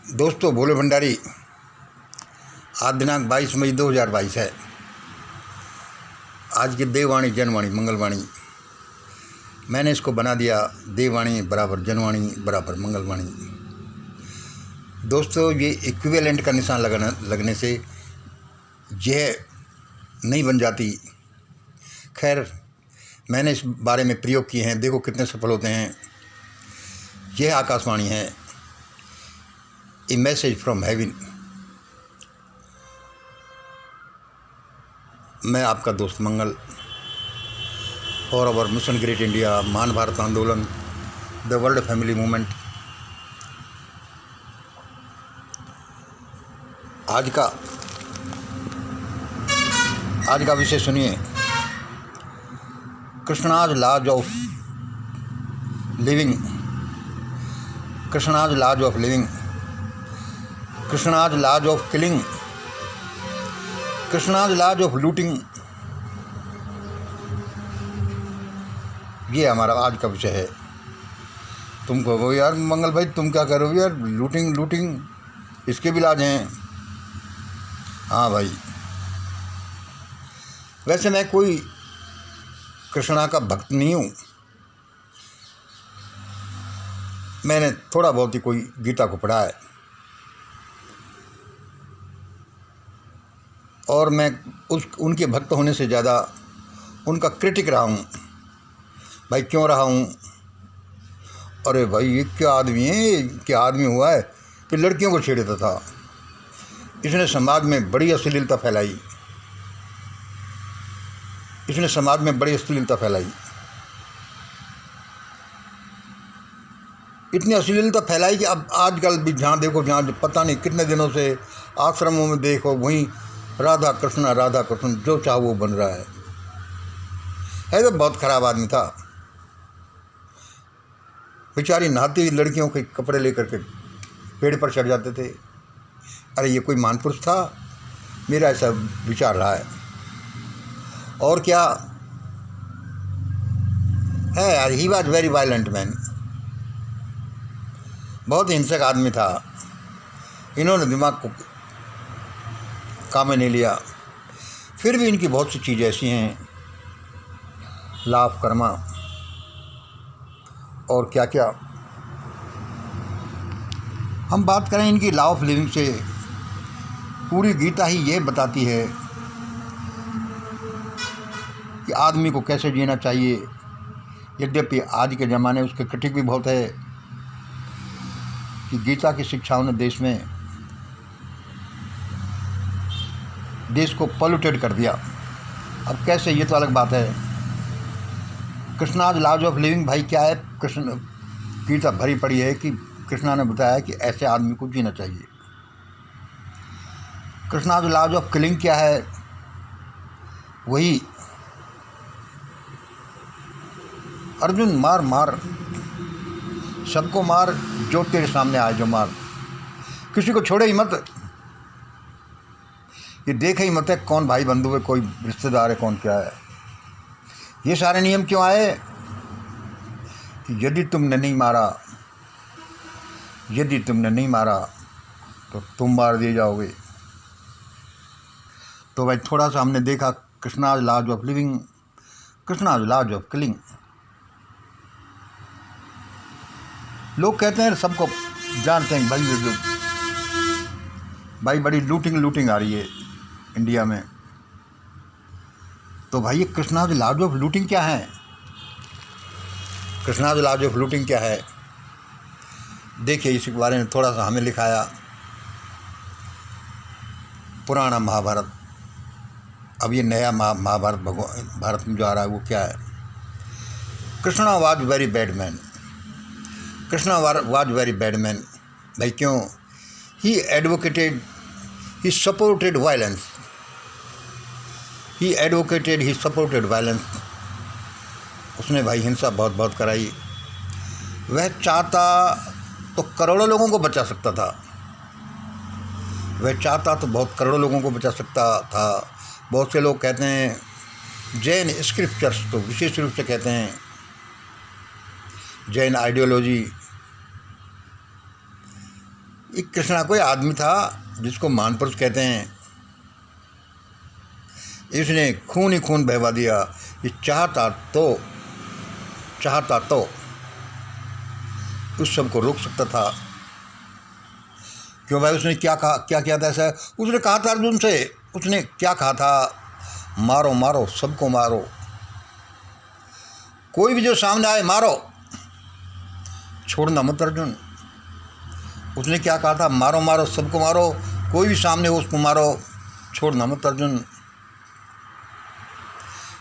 दोस्तों, भोले भंडारी। आज दिनांक 22 मई 2022 है। आज की देववाणी जनवाणी मंगलवाणी मैंने इसको बना दिया देववाणी बराबर जनवाणी बराबर मंगलवाणी। दोस्तों, ये इक्विवेलेंट का निशान लगने से यह नहीं बन जाती। खैर, मैंने इस बारे में प्रयोग किए हैं, देखो कितने सफल होते हैं। यह आकाशवाणी है, ए मैसेज फ्रॉम हेवन। मैं आपका दोस्त Mangal. For our mission great India, Mahan Bharat आंदोलन, द वर्ल्ड फैमिली मूवमेंट। आज का विषय सुनिए। Krishna's laws of living, Krishna's laws of living, Krishna's laws of killing, Krishna's laws of looting. ये हमारा आज का विषय है। तुम कहो यार मंगल भाई, तुम क्या कर रहे हो यार, लूटिंग इसके भी लाज हैं। हाँ भाई, वैसे मैं कोई कृष्णा का भक्त नहीं हूँ। मैंने थोड़ा बहुत ही कोई गीता को पढ़ा है और मैं उनके भक्त होने से ज़्यादा उनका क्रिटिक रहा हूँ। भाई क्यों रहा हूँ? अरे भाई, ये क्या आदमी है, क्या आदमी हुआ है कि लड़कियों को छेड़ता था। इसने समाज में बड़ी अश्लीलता फैलाई, इसने समाज में बड़ी अश्लीलता फैलाई। इतनी अश्लीलता फैलाई कि अब आजकल भी जहाँ देखो, जहाँ पता नहीं कितने दिनों से आश्रमों में देखो, वहीं राधा कृष्ण जो चाह वो बन रहा है। तो बहुत ख़राब आदमी था। बेचारी नहाती हुई लड़कियों के कपड़े लेकर के पेड़ पर चढ़ जाते थे। अरे ये कोई महापुरुष था? मेरा ऐसा विचार रहा है। और क्या है यार, he was very violent man. बहुत हिंसक आदमी था। इन्होंने दिमाग को काम में नहीं लिया। फिर भी इनकी बहुत सी चीज़ें ऐसी हैं, लाभ कर्मा और क्या क्या। हम बात करें इनकी लॉ ऑफ लिविंग से, पूरी गीता ही ये बताती है कि आदमी को कैसे जीना चाहिए। यद्यपि आज के ज़माने उसके क्रिटिक भी बहुत है कि गीता की शिक्षाओं ने देश को पॉल्यूटेड कर दिया। अब कैसे, ये तो अलग बात है। कृष्णाज लॉज ऑफ लिविंग भाई क्या है? कृष्ण गीता भरी पड़ी है कि कृष्णा ने बताया कि ऐसे आदमी को जीना चाहिए। कृष्णाज लॉज ऑफ किलिंग क्या है? वही अर्जुन मार सबको मार, जो तेरे सामने आए जो मार, किसी को छोड़े ही मत। ये देखे ही मत है कौन भाई बंधु है, कोई रिश्तेदार है, कौन क्या है। ये सारे नियम क्यों आए? कि यदि तुमने नहीं मारा तो तुम मार दिए जाओगे। तो भाई थोड़ा सा हमने देखा Krishna's laws of living, Krishna's laws of killing. लोग कहते हैं, सबको जानते हैं भाई बड़ी लूटिंग आ रही है इंडिया में। तो भाई ये कृष्णाज लॉज ऑफ लूटिंग क्या है? कृष्णाज लॉज ऑफ लूटिंग क्या है? देखिए, इसी के बारे में थोड़ा सा हमें लिखाया पुराना महाभारत। अब ये नया महाभारत भारत में जो आ रहा है वो क्या है? Krishna was very bad man, Krishna was very bad man. भाई क्यों? He supported violence. उसने भाई हिंसा बहुत कराई। वह चाहता तो करोड़ों लोगों को बचा सकता था। बहुत करोड़ों लोगों को बचा सकता था। बहुत से लोग कहते हैं, जैन स्क्रिप्चर्स तो विशेष रूप से कहते हैं, जैन आइडियोलॉजी एक कृष्णा कोई आदमी था जिसको महापुरुष कहते हैं, इसने खून ही खून बहवा दिया। ये चाहता तो उस सब को रोक सकता था। क्यों भाई? उसने क्या कहा, क्या किया था ऐसा? उसने कहा था अर्जुन से, उसने क्या कहा था? मारो मारो, सबको मारो, कोई भी जो सामने आए मारो, छोड़ना मत अर्जुन। उसने क्या कहा था? मारो मारो, सबको मारो, कोई भी सामने हो उसको मारो, छोड़ना मत अर्जुन।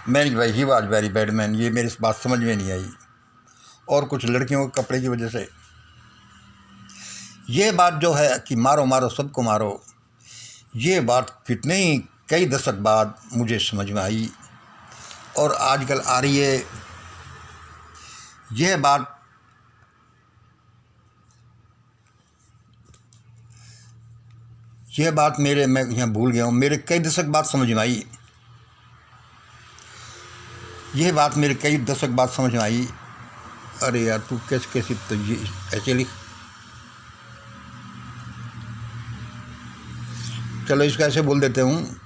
मैंने भाई he was very bad man, ये मेरी बात समझ में नहीं आई, और कुछ लड़कियों के कपड़े की वजह से। ये बात जो है कि मारो मारो, सबको मारो, ये बात कई दशक बाद मुझे समझ में आई, और आजकल आ रही है यह बात। मैं यहाँ भूल गया हूँ, मेरे कई दशक बाद समझ में आई, यह बात मेरे कई दशक बाद समझ में आई। अरे यार तू कैसे तो ये ऐसे लिख, चलो इसका ऐसे बोल देते हूँ,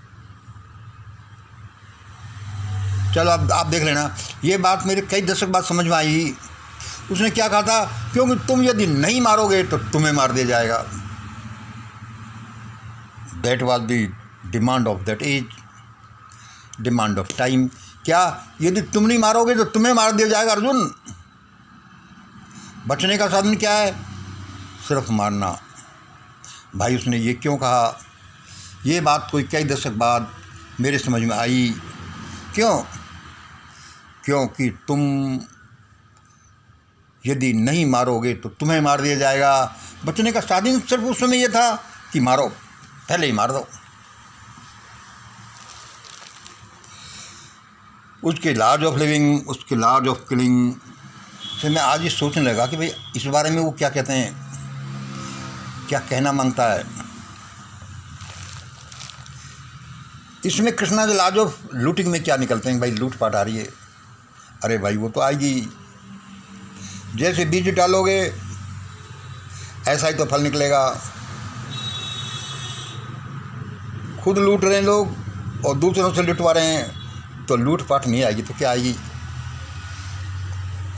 चलो आप देख लेना। ये बात मेरे कई दशक बाद समझ में आई। उसने क्या कहा था? क्योंकि तुम यदि नहीं मारोगे तो तुम्हें मार दिया जाएगा। That was the demand of that age, demand of time. क्या? यदि तुम नहीं मारोगे तो तुम्हें मार दिया जाएगा अर्जुन। बचने का साधन क्या है? सिर्फ मारना। भाई उसने ये क्यों कहा? ये बात कोई कई दशक बाद मेरे समझ में आई। क्यों? क्योंकि तुम यदि नहीं मारोगे तो तुम्हें मार दिया जाएगा। बचने का साधन सिर्फ उस समय ये था कि मारो, पहले ही मार दो। उसके लॉज ऑफ लिविंग, उसके लॉज ऑफ किलिंग से मैं आज ये सोचने लगा कि भाई इस बारे में वो क्या कहते हैं, क्या कहना मांगता है। इसमें कृष्णा के लॉज ऑफ लूटिंग में क्या निकलते हैं? भाई लूट पाट आ रही है। अरे भाई वो तो आएगी, जैसे बीज डालोगे ऐसा ही तो फल निकलेगा। खुद लूट रहे हैं लोग और दूसरों से लुटवा रहे हैं, तो लूट पाट नहीं आएगी तो क्या आएगी?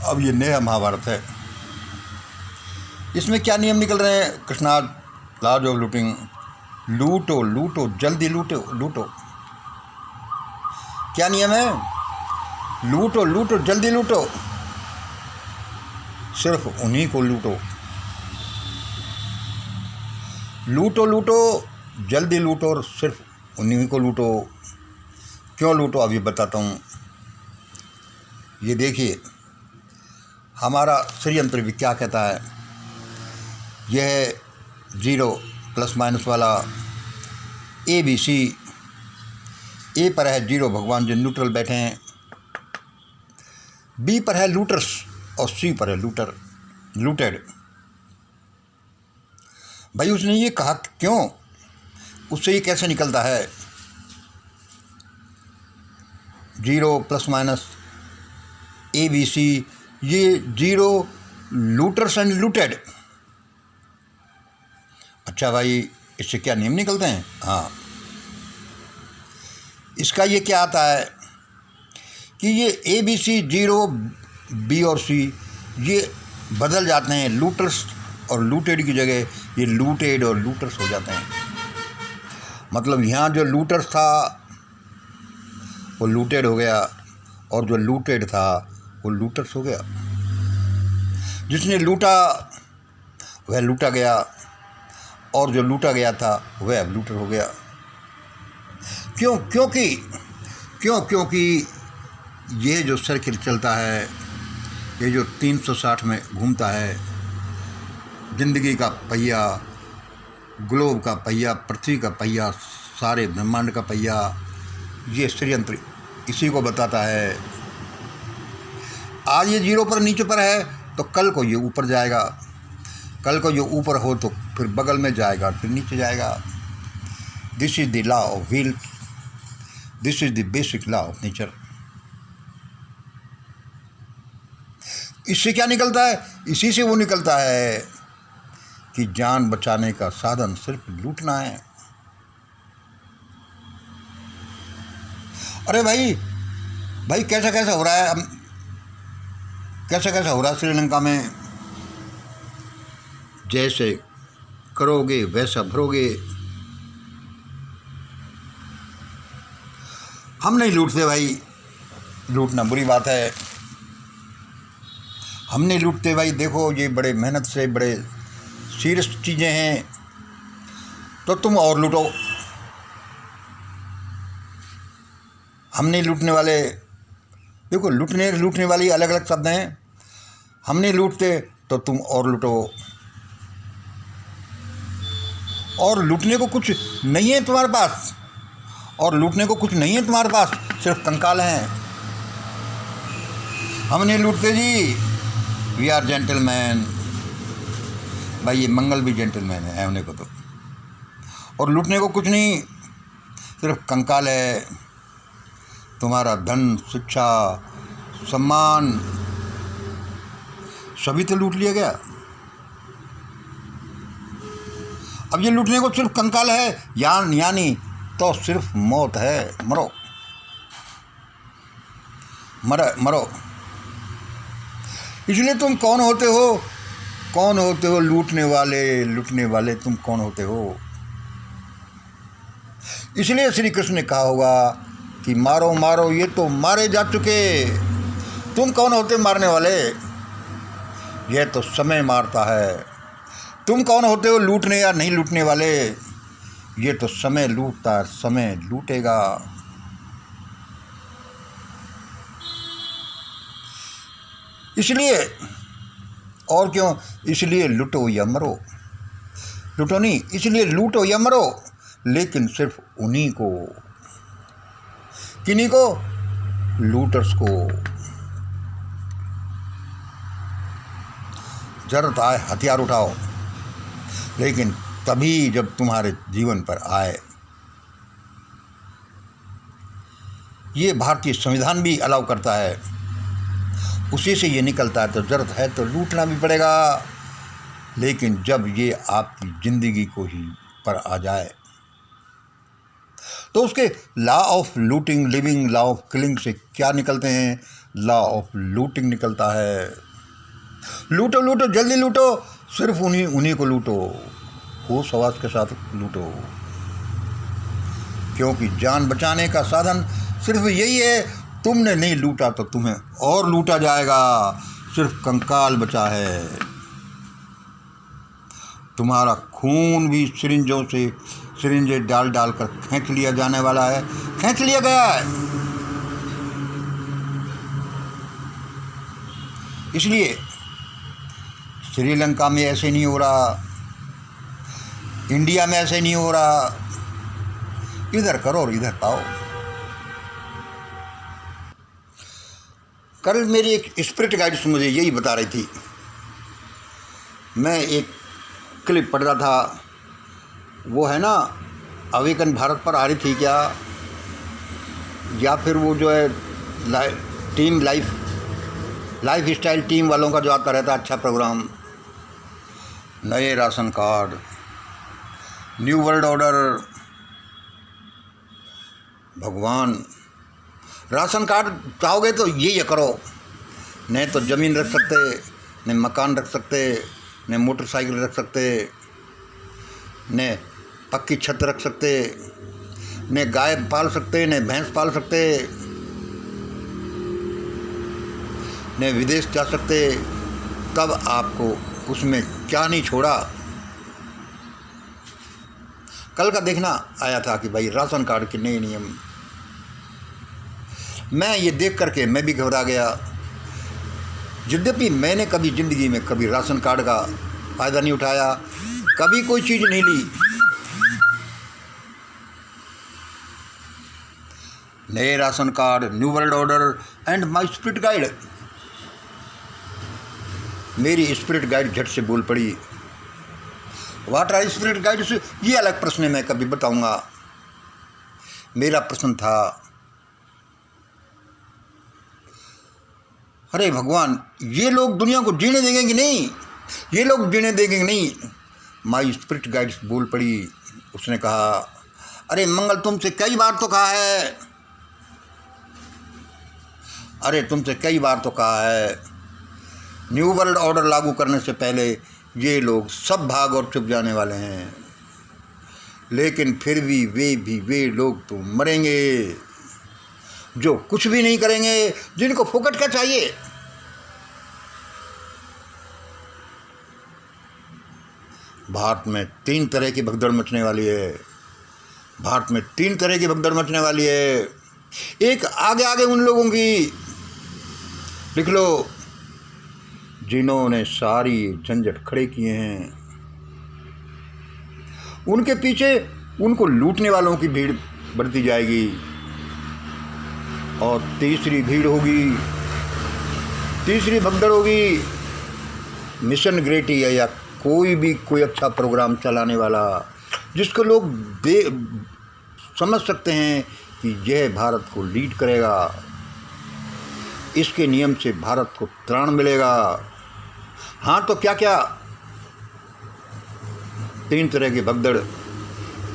अब ये नया महाभारत है, इसमें क्या नियम निकल रहे हैं? कृष्णा लॉज ऑफ लूटिंग, लूटो लूटो जल्दी लूटो लूटो। क्या नियम है? लूटो लूटो जल्दी लूटो, सिर्फ उन्हीं को लूटो। लूटो लूटो जल्दी लूटो और सिर्फ उन्हीं को लूटो। क्यों लूटो अभी बताता हूँ। ये देखिए हमारा षड्यंत्र भी क्या कहता है। यह 0 प्लस माइनस वाला ABC, A पर है 0 भगवान जो न्यूट्रल बैठे हैं, B पर है लूटर्स और C पर है लूटेड। भाई उसने ये कहा क्यों? उससे ये कैसे निकलता है? 0 प्लस माइनस ABC, ये 0 लूटर्स एंड लूटेड। अच्छा भाई इससे क्या नियम निकलते हैं? हाँ, इसका ये क्या आता है कि ये ABC 0 B और C ये बदल जाते हैं। लूटर्स और लूटेड की जगह ये लूटेड और लूटर्स हो जाते हैं। मतलब यहाँ जो लूटर्स था वो लूटेड हो गया और जो लूटेड था वो लूटर्स हो गया। जिसने लूटा वह लूटा गया और जो लूटा गया था वह अब लूटर हो गया। क्योंकि ये जो सर्किल चलता है, ये जो 360 में घूमता है, जिंदगी का पहिया, ग्लोब का पहिया, पृथ्वी का पहिया, सारे ब्रह्मांड का पहिया, ये षड्यंत्र इसी को बताता है। आज ये 0 पर नीचे पर है तो कल को ये ऊपर जाएगा, कल को ये ऊपर हो तो फिर बगल में जाएगा, फिर नीचे जाएगा। This is the law of wheel, this is the basic law of nature. इससे क्या निकलता है? इसी से वो निकलता है कि जान बचाने का साधन सिर्फ लूटना है। अरे भाई भाई कैसा कैसा हो रहा है, अब कैसा कैसा हो रहा है श्रीलंका में। जैसे करोगे वैसा भरोगे। हम नहीं लूटते भाई, लूटना बुरी बात है। हम नहीं लूटते भाई। देखो ये बड़े मेहनत से, बड़े सीरियस चीज़ें हैं, तो तुम और लूटो। हम नहीं लूटने वाले। देखो लूटने वाली अलग अलग शब्द हैं। हम नहीं लूटते तो तुम और लूटो। और लूटने को कुछ नहीं है तुम्हारे पास, और लूटने को कुछ नहीं है तुम्हारे पास, सिर्फ कंकाल हैं। हम नहीं लूटते जी, वी आर जेंटलमैन। भाई ये मंगल भी जेंटलमैन है होने को तो। और लूटने को कुछ नहीं, सिर्फ कंकाल है। तुम्हारा धन, शिक्षा, सम्मान सभी तो लूट लिया गया। अब ये लूटने को सिर्फ कंकाल है, यानी तो सिर्फ मौत है। मरो मरो। इसलिए तुम कौन होते हो? कौन होते हो? लूटने वाले तुम कौन होते हो? इसलिए श्री कृष्ण ने कहा होगा कि मारो मारो, ये तो मारे जा चुके। तुम कौन होते मारने वाले? यह तो समय मारता है। तुम कौन होते हो लूटने या नहीं लूटने वाले? ये तो समय लूटता है, समय लूटेगा। इसलिए, और क्यों, इसलिए लूटो या मरो। लूटो नहीं, इसलिए लूटो या मरो, लेकिन सिर्फ उन्हीं को। किन्हीं को? लूटर्स को। जरूरत आए हथियार उठाओ, लेकिन तभी जब तुम्हारे जीवन पर आए। ये भारतीय संविधान भी अलाउ करता है, उसी से ये निकलता है। तो ज़रूरत है तो लूटना भी पड़ेगा, लेकिन जब ये आपकी ज़िंदगी को ही पर आ जाए तो उसके law of looting living, law of killing से क्या निकलते हैं? लॉ ऑफ लूटिंग निकलता है। लूटो लूटो, जल्दी लूटो, सिर्फ उन्हीं को लूटो, होश हवास के साथ लूटो, क्योंकि जान बचाने का साधन सिर्फ यही है। तुमने नहीं लूटा तो तुम्हें और लूटा जाएगा। सिर्फ कंकाल बचा है। तुम्हारा खून भी सिरिंजे डाल कर खींच लिया जाने वाला है, खींच लिया गया है। इसलिए श्रीलंका में ऐसे नहीं हो रहा, इंडिया में ऐसे नहीं हो रहा। इधर करो और इधर पाओ। कल मेरी एक स्पिरिट गाइड मुझे यही बता रही थी। मैं एक क्लिप पढ़ रहा था, वो है ना अवेकन भारत पर आ रही थी क्या, या फिर वो जो है टीम लाइफ स्टाइल टीम वालों का जो आता रहता है अच्छा प्रोग्राम, नए ration card, new world order. भगवान, राशन कार्ड चाहोगे तो ये करो, नहीं तो ज़मीन रख सकते, नहीं मकान रख सकते, नहीं मोटरसाइकिल रख सकते, नहीं पक्की छत रख सकते, नहीं गाय पाल सकते, नहीं भैंस पाल सकते, नहीं विदेश जा सकते। तब आपको उसमें क्या नहीं छोड़ा। कल का देखना आया था कि भाई राशन कार्ड के नए नियम। मैं ये देख करके मैं भी घबरा गया। यद्यपि मैंने कभी ज़िंदगी में कभी राशन कार्ड का फ़ायदा नहीं उठाया, कभी कोई चीज़ नहीं ली। नए ration card, new world order and my spirit guide. मेरी स्पिरिट गाइड झट से बोल पड़ी। What are spirit guide? ये अलग प्रश्न है, मैं कभी बताऊंगा। मेरा प्रश्न था, अरे भगवान, ये लोग दुनिया को जीने देंगे कि नहीं? ये लोग जीने देंगे कि नहीं? माई स्पिरिट गाइड्स बोल पड़ी। उसने कहा, अरे मंगल, तुमसे कई बार तो कहा है, अरे तुमसे कई बार तो कहा है, न्यू वर्ल्ड ऑर्डर लागू करने से पहले ये लोग सब भाग और छुप जाने वाले हैं, लेकिन फिर भी वे लोग तो मरेंगे जो कुछ भी नहीं करेंगे, जिनको फुकट का चाहिए। भारत में 3 तरह की भगदड़ मचने वाली है। भारत में 3 तरह की भगदड़ मचने वाली है। एक आगे उन लोगों की, लिख लो, जिन्होंने सारी झंझट खड़े किए हैं, उनके पीछे उनको लूटने वालों की भीड़ बढ़ती जाएगी। और तीसरी भीड़ होगी, तीसरी भगदड़ होगी मिशन ग्रेटी है, या कोई अच्छा प्रोग्राम चलाने वाला, जिसको लोग समझ सकते हैं कि यह भारत को लीड करेगा, इसके नियम से भारत को त्राण मिलेगा। हाँ, तो क्या क्या 3 तरह की भगदड़,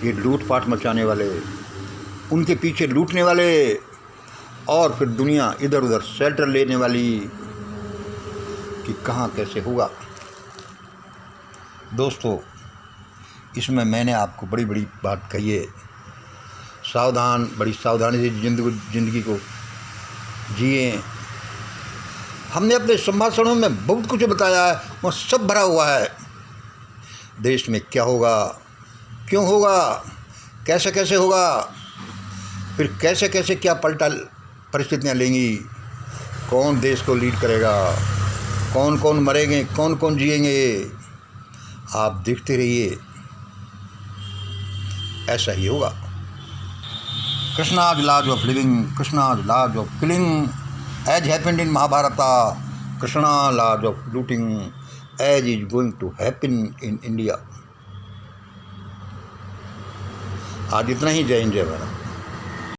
ये लूटपाट मचाने वाले, उनके पीछे लूटने वाले, और फिर दुनिया इधर उधर शेल्टर लेने वाली कि कहाँ कैसे होगा। दोस्तों, इसमें मैंने आपको बड़ी बड़ी बात कही है, सावधान, बड़ी सावधानी से जिंदगी को जिए। हमने अपने संभाषणों में बहुत कुछ बताया है, वह सब भरा हुआ है। देश में क्या होगा, क्यों होगा, कैसे कैसे होगा, फिर कैसे कैसे क्या पलटा परिस्थितियाँ लेंगी, कौन देश को लीड करेगा, कौन कौन मरेंगे, कौन कौन जिएंगे। आप देखते रहिए, ऐसा ही होगा। Krishna's laws of living, Krishna's laws of killing, as happened in Mahabharata, Krishna laws of looting, as is going to happen in India. आज इतना ही। जय हिंद, जय भारत।